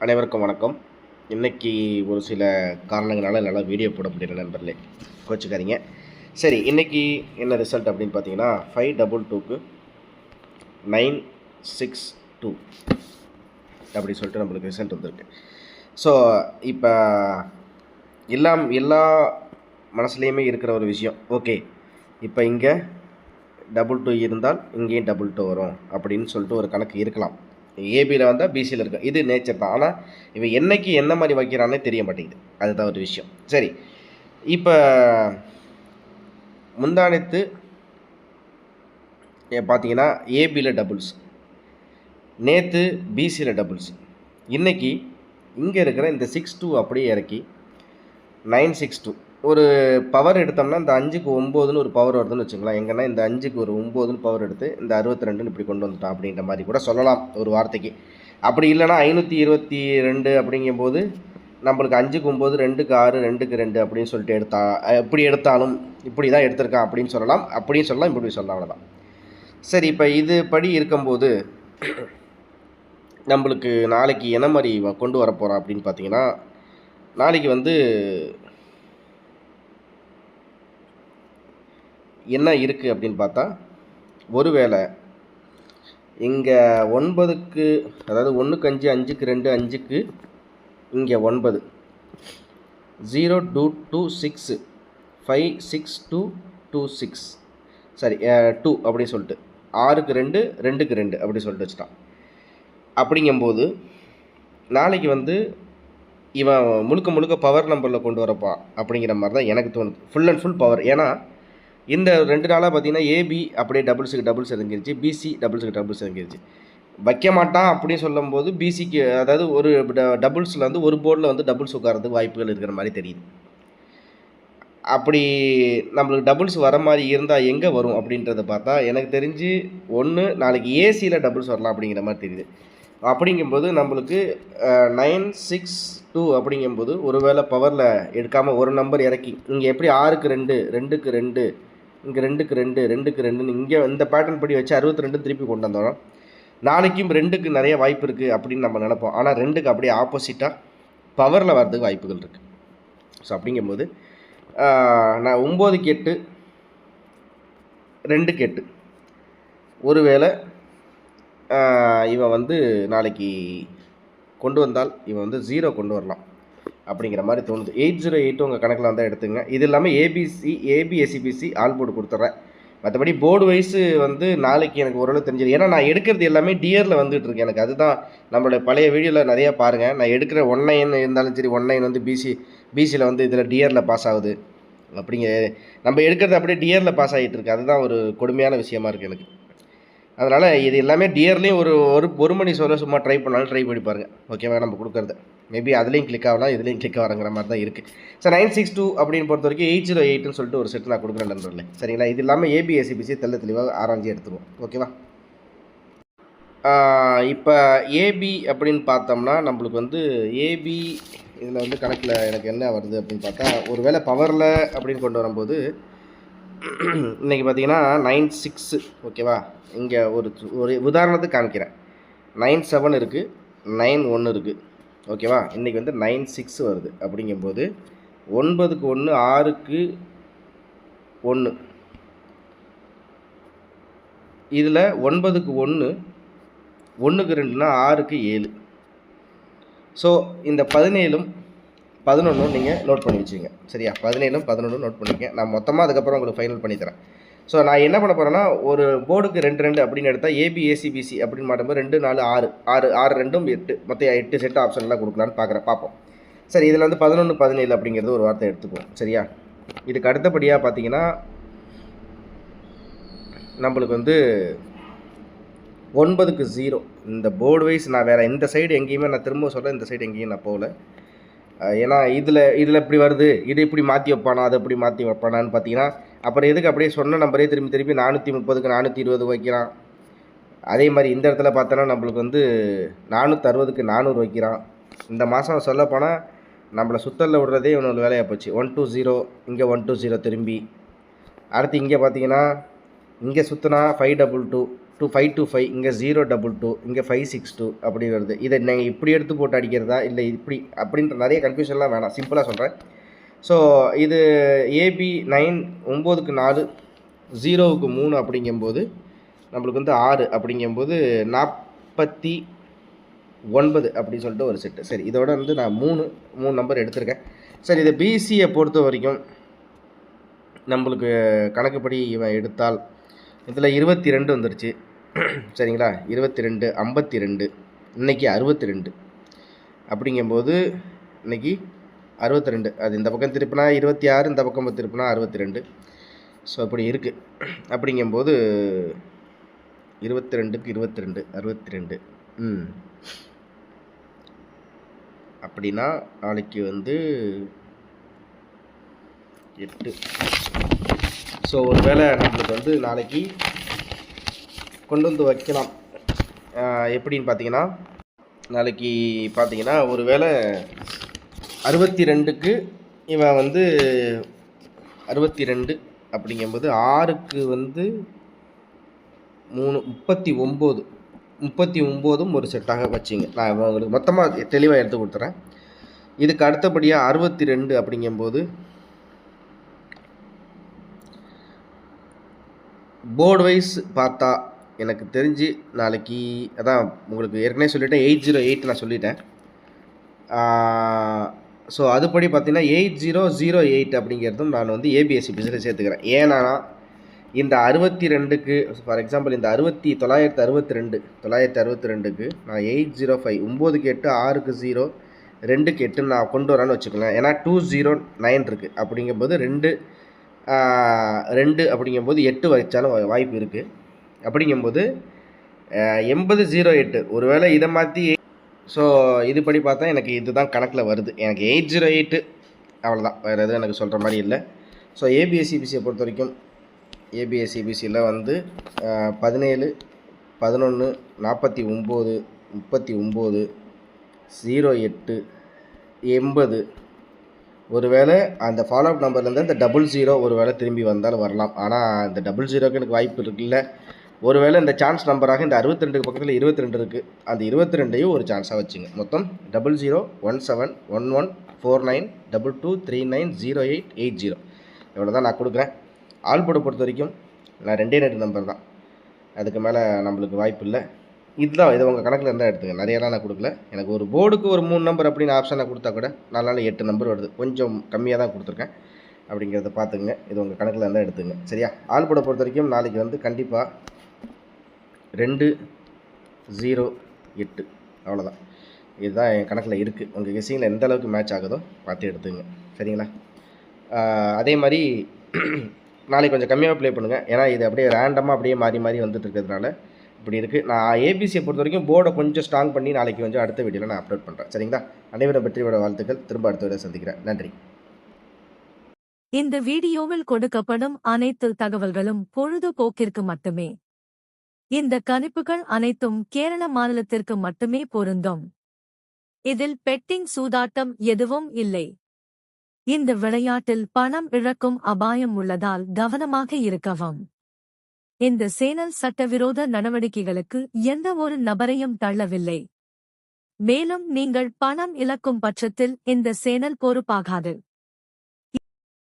அனைவருக்கும் வணக்கம். இன்றைக்கி ஒரு சில காரணங்களால் என்னால் வீடியோ போட முடியல நண்பர்களே, கோச்சிக்காதீங்க. சரி, இன்றைக்கி என்ன ரிசல்ட் அப்படின்னு பார்த்தீங்கன்னா 522க்கு 962 அப்படி சொல்லிட்டு நம்மளுக்கு ரிசல்ட் வந்திருக்கு. ஸோ இப்போ எல்லா மனசுலேயுமே இருக்கிற ஒரு விஷயம், ஓகே இப்போ இங்கே 22 இருந்தால் இங்கேயும் 22 வரும் அப்படின்னு சொல்லிட்டு ஒரு கணக்கு இருக்கலாம். ஏபியில் வந்தால் பிசியில் இருக்கும், இது நேச்சர் தான். ஆனால் இவன் என்னைக்கு என்ன மாதிரி வைக்கிறானே தெரிய மாட்டேங்குது, அதுதான் ஒரு விஷயம். சரி, இப்போ முந்தானத்து பார்த்தீங்கன்னா ஏபியில் டபுள்ஸ், நேற்று பிசியில் டபுள்ஸ், இன்றைக்கி இங்கே இருக்கிற இந்த 6-2 அப்படியே இறக்கி 962 ஒரு பவர் எடுத்தோம்னா இந்த 5க்கு 9ன்னு ஒரு பவர் வருதுன்னு வச்சுக்கலாம். எங்கன்னா இந்த 5க்கு ஒரு 9ன்னு பவர் எடுத்து இந்த 62ன்னு இப்படி கொண்டு வந்துட்டான் அப்படின்ற மாதிரி கூட சொல்லலாம் ஒரு வார்த்தைக்கு. அப்படி இல்லைனா 522 அப்படிங்கும்போது நம்மளுக்கு 5க்கு 9, 2க்கு 6, 2க்கு 2 அப்படின்னு சொல்லிட்டு எப்படி எடுத்தாலும் இப்படி தான் எடுத்திருக்கான் அப்படின்னு சொல்லலாம், இப்படி சொல்லலாம், அவ்வளோதான். சரி, இப்போ இது படி இருக்கும்போது நம்மளுக்கு நாளைக்கு என்ன மாதிரி கொண்டு வர போகிறான் அப்படின்னு பார்த்தீங்கன்னா, நாளைக்கு என்ன இருக்குது அப்படின்னு பார்த்தா, ஒருவேளை இங்கே 9க்கு, அதாவது 1க்கு 5, 5க்கு 2, 5க்கு இங்கே 9, 0 2 2 6 5 6 2 2 6 சரி 2 அப்படின்னு சொல்லிட்டு 6க்கு 2, 2க்கு 2 அப்படி சொல்லிட்டு வச்சுட்டான். அப்படிங்கும்போது நாளைக்கு இவன் முழுக்க பவர் நம்பரில் கொண்டு வரப்பா அப்படிங்கிற மாதிரி தான் எனக்கு தோணுது. Full and full power. ஏன்னா இந்த 2 நாளாக பார்த்தீங்கன்னா ஏபி அப்படியே டபுள்ஸுக்கு இறங்கிருச்சு, பிசி டபுள்ஸுக்கு இறங்கிருச்சு. வைக்க மாட்டான் அப்படின்னு சொல்லும்போது பிசிக்கு, அதாவது ஒரு டபுள்ஸில் ஒரு போர்டில் டபுள்ஸ் உட்காரதுக்கு வாய்ப்புகள் இருக்கிற மாதிரி தெரியுது. அப்படி நம்மளுக்கு டபுள்ஸ் வர மாதிரி இருந்தால் எங்கே வரும் அப்படின்றத பார்த்தா எனக்கு தெரிஞ்சு ஒன்று நாளைக்கு ஏசியில் டபுள்ஸ் வரலாம் அப்படிங்கிற மாதிரி தெரியுது. அப்படிங்கும்போது நம்மளுக்கு 962 அப்படிங்கும்போது ஒருவேளை பவரில் எடுக்காமல் ஒரு நம்பர் இறக்கி இங்கே எப்படி 6க்கு 2, 2க்கு 2, இங்கே 2க்கு 2, 2க்கு 2ன்னு இங்கே இந்த பேட்டர்ன் படி வச்சு 62 திருப்பி கொண்டு வந்தோம். நாளைக்கும் 2க்கு நிறைய வாய்ப்பு இருக்குது அப்படின்னு நம்ம நினைப்போம். ஆனால் 2க்கு அப்படியே ஆப்போசிட்டாக பவரில் வர்றதுக்கு வாய்ப்புகள் இருக்குது. ஸோ அப்படிங்கும்போது நான் 9க்கு 8, 2க்கு 8 ஒருவேளை இவன் நாளைக்கு கொண்டு வந்தால் இவன் 0 கொண்டு வரலாம் அப்படிங்கிற மாதிரி தோணுது. 808 உங்கள் கணக்கில் வந்தால் எடுத்துங்க. இது இல்லாமல் ஏபிஎஸ்சிபிசி ஆல் போர்டு கொடுத்துட்றேன். மற்றபடி போர்டு வைஸு நாளைக்கு எனக்கு ஓரளவு தெரிஞ்சது. ஏன்னா நான் எடுக்கிறது எல்லாமே டியரில் வந்துட்டுருக்கு. எனக்கு அதுதான் நம்மளுடைய பழைய வீடியோவில் நிறையா பாருங்கள். நான் எடுக்கிற 19 இருந்தாலும் சரி, 19 பிசியில் இதில் டியரில் பாஸ் ஆகுது அப்படிங்க. நம்ம எடுக்கிறது அப்படியே டியரில் பாஸ் ஆகிட்டு இருக்கு. அதுதான் ஒரு கொடுமையான விஷயமா இருக்குது எனக்கு. அதனால் இது எல்லாமே டியர்லேயும் ஒரு மணி சொல்ல சும்மா ட்ரை பண்ணாலும் ட்ரை பண்ணி பாருங்கள், ஓகேவா? நம்ம கொடுக்குறது மேபி அதுலேயும் கிளிக் ஆகலாம், இதுலேயும் கிளிக் ஆகிறங்கிற மாதிரி தான் இருக்குது. சார் 962 அப்படின்னு பொறுத்த வரைக்கும் 808ன்னு சொல்லிட்டு ஒரு செட்டு நான் கொடுக்குறேன் நண்பர்களே, சரிங்களா? இது இல்லாமல் ஏபிஎஸ்சிபிசி தெளிவாக ஆராய்ச்சி எடுத்துருவோம், ஓகேவா? இப்போ ஏபி அப்படின்னு பார்த்தோம்னா நம்மளுக்கு ஏபி இதில் கணக்கில் எனக்கு என்ன வருது அப்படின்னு பார்த்தா, ஒரு வேளை பவரில் அப்படின்னு கொண்டு வரும்போது இன்றைக்கி பார்த்தீங்கன்னா 96, ஓகேவா? இங்கே ஒரு உதாரணத்துக்கு காமிக்கிறேன். 97 இருக்குது, 91 இருக்குது, ஓகேவா? இன்றைக்கி 96 வருது. அப்படிங்கும்போது 9க்கு 1, 6க்கு 1, இதில் 9க்கு 1, 1க்கு 2னா 6க்கு 7. ஸோ இந்த 17ம் 11ம் நீங்கள் நோட் பண்ணி வச்சுங்க, சரியா? 17ம் 11ம் நோட் பண்ணிக்க. நான் மொத்தமாக அதுக்கப்புறம் உங்களுக்கு ஃபைனல் பண்ணித்தரேன். ஸோ நான் என்ன பண்ண போகிறேன்னா, ஒரு போர்டுக்கு 2 அப்படின்னு எடுத்தால் ஏபிஎஸ்சிபிசி அப்படின்னு மாட்டும்போது 2 4 6 2ம் 8, மொத்தம் 8 செட் ஆப்ஷன்லாம் கொடுக்கலான்னு பார்ப்போம். சரி, இதில் 11 17 அப்படிங்கிறது ஒரு வார்த்தை எடுத்துக்குவோம், சரியா? இதுக்கு அடுத்தபடியாக பார்த்தீங்கன்னா நம்மளுக்கு 9க்கு 0. இந்த போர்டு வைஸ் நான் வேறு இந்த சைடு எங்கேயுமே நான் திரும்ப சொல்ல, இந்த சைடு எங்கேயும் நான் போகல. ஏன்னா இதில் இப்படி வருது, இது இப்படி மாற்றி வைப்பானா, அதை எப்படி மாற்றி வைப்பானான்னு பார்த்தீங்கன்னா, அப்புறம் எதுக்கு அப்படியே சொன்ன நம்பரே திருப்பி 430க்கு 420 வைக்கிறான். அதே மாதிரி இந்த இடத்துல பார்த்தோன்னா நம்மளுக்கு 460க்கு 400 வைக்கிறான். இந்த மாதம் சொல்லப்போனால் நம்மளை சுத்தலில் விடுறதே இவனோட வேலையாக போச்சு. 120, இங்கே 120 திரும்பி அடுத்து இங்கே பார்த்தீங்கன்னா இங்கே சுற்றினா 522 525, இங்கே 022, இங்கே 562 அப்படி வருது. இதை நீங்கள் இப்படி எடுத்து போட்டு அடிக்கிறதா இல்லை இப்படி அப்படின்ற நிறைய கன்ஃபியூஷன்லாம் வேணாம், சிம்பிளாக சொல்கிறேன். ஸோ இது ஏபி 9க்கு 4, 0க்கு 3 அப்படிங்கும்போது நம்மளுக்கு வந்து 6 அப்படிங்கும்போது 49 அப்படின்னு சொல்லிட்டு ஒரு செட்டு. சரி, இதோட வந்து நான் மூணு நம்பர் எடுத்திருக்கேன். சரி, இதை பிசியை பொறுத்த வரைக்கும் நம்மளுக்கு கணக்குப்படி இவன் எடுத்தால் இதில் 22 வந்துருச்சு. சரிங்களா, 22, 52, இன்றைக்கி 62 அப்படிங்கும்போது இன்றைக்கி 62, அது இந்த பக்கம் திருப்பினா 26, இந்த பக்கம் திருப்பினா 62. ஸோ அப்படி இருக்குது. அப்படிங்கும்போது 22க்கு 22, 62. அப்படின்னா நாளைக்கு வந்து 8. ஸோ ஒரு வேளை நம்மளுக்கு வந்து நாளைக்கு கொண்டு வந்து வைக்கலாம். எப்படின்னு பார்த்தீங்கன்னா, நாளைக்கு பார்த்தீங்கன்னா ஒரு வேளை 62க்கு இவன் வந்து 62 அப்படிங்கும்போது 6க்கு வந்து 3, 39 ஒரு செட்டாக வச்சிங்க. நான் உங்களுக்கு மொத்தமாக தெளிவாக எடுத்து கொடுத்துறேன். இதுக்கு அடுத்தபடியாக 62 அப்படிங்கும்போது போர்டு வைஸ் பார்த்தா எனக்கு தெரிஞ்சு நாளைக்கு அதான் உங்களுக்கு ஏற்கனவே சொல்லிட்டேன், 808 நான் சொல்லிட்டேன். ஸோ அதுபடி பார்த்தீங்கன்னா 8008 அப்படிங்கிறதும் நான் வந்து ஏபிஎஸ்சி பிசினஸ் சேர்த்துக்கிறேன். ஏன்னா இந்த 62க்கு ஃபார் எக்ஸாம்பிள் இந்த 962க்கு நான் 805, 9க்கு 8, 6க்கு 0, 2க்கு 8 நான் கொண்டு வரேன்னு வச்சுக்கோங்களேன். ஏன்னா 209 இருக்குது. அப்படிங்கும்போது 2 அப்படிங்கும்போது 8 வச்சாலும் வாய்ப்பு இருக்குது. அப்படிங்கும்போது 8008 ஒருவேளை இதை மாற்றி, ஸோ இதுபடி பார்த்தா எனக்கு இதுதான் கணக்கில் வருது. எனக்கு 808 அவ்வளோதான், வேறு எதுவும் எனக்கு சொல்கிற மாதிரி இல்லை. ஸோ ஏபிஎஸ்சிபிசியை பொறுத்த வரைக்கும் ஏபிஎஸ்சிபிசியில் வந்து 17, 11, 49, 39, 08, 80. ஒருவேளை அந்த ஃபாலோஅப் நம்பர்லேருந்து இந்த 00 ஒரு வேளை திரும்பி வந்தாலும் வரலாம். ஆனால் இந்த 00க்கு எனக்கு வாய்ப்பு இருக்குல்ல. ஒருவேளை இந்த சான்ஸ் நம்பராக இந்த 62க்கு பக்கத்தில் 22 இருக்குது, அந்த 22ஐயும் ஒரு சான்ஸாக வச்சுங்க. மொத்தம் 00, 17, 11, 49, 22, 39, 08, 80 இவ்வளோ தான் நான் கொடுக்குறேன். ஆல் போர்டை பொறுத்த வரைக்கும் நான் 2 நம்பர் தான், அதுக்கு மேலே நம்மளுக்கு வாய்ப்பு இல்லை. இதுதான், இது உங்கள் கணக்கில் இருந்தால் எடுத்துங்க. நிறையலாம் நான் கொடுக்கல. எனக்கு ஒரு போர்டுக்கு ஒரு 3 நம்பர் அப்படின்னு ஆப்ஷனை கொடுத்தா கூட 4 8 நம்பர் வருது. கொஞ்சம் கம்மியாக தான் கொடுத்துருக்கேன். அப்படிங்கிறத பார்த்துங்க. இது உங்கள் கணக்கில் இருந்தால் எடுத்துங்க. சரியா, ஆல் போர்டை பொறுத்த வரைக்கும் நாளைக்கு வந்து கண்டிப்பாக 208 அவ்வளோதான். இதுதான் என் கணக்கில் இருக்குது. உங்கள் கெஸ்ஸிங்கில் எந்த அளவுக்கு மேட்ச் ஆகுதோ பார்த்து எடுத்துங்க. சரிங்களா, அதே மாதிரி நாளைக்கு கொஞ்சம் கம்மியாக ப்ளே பண்ணுங்கள். ஏன்னா இது அப்படியே ரேண்டமாக அப்படியே மாறி வந்துட்டு இருக்கிறதுனால இப்படி இருக்குது. நான் ஏபிசியை பொறுத்த வரைக்கும் போர்டை கொஞ்சம் ஸ்ட்ராங் பண்ணி நாளைக்கு கொஞ்சம் அடுத்த வீடியோவில் நான் அப்லோட் பண்ணுறேன். சரிங்களா, அனைவரும் வெற்றியோட வாழ்த்துக்கள். திரும்ப அடுத்த வீடியோ சந்திக்கிறேன். நன்றி. இந்த வீடியோவில் கொடுக்கப்படும் அனைத்து தகவல்களும் பொழுதுபோக்கிற்கு மட்டுமே. இந்த கணிப்புகள் அனைத்தும் கேரள மாநிலத்திற்கு மட்டுமே பொருந்தும். இதில் பெட்டிங் சூதாட்டம் எதுவும் இல்லை. இந்த விளையாட்டில் பணம் இழக்கும் அபாயம் உள்ளதால் கவனமாக இருக்கவும். இந்த சேனல் சட்டவிரோத நடவடிக்கைகளுக்கு எந்த ஒரு நபரையும் தள்ளவில்லை. மேலும் நீங்கள் பணம் இழக்கும் பட்சத்தில் இந்த சேனல் பொறுப்பாகாது.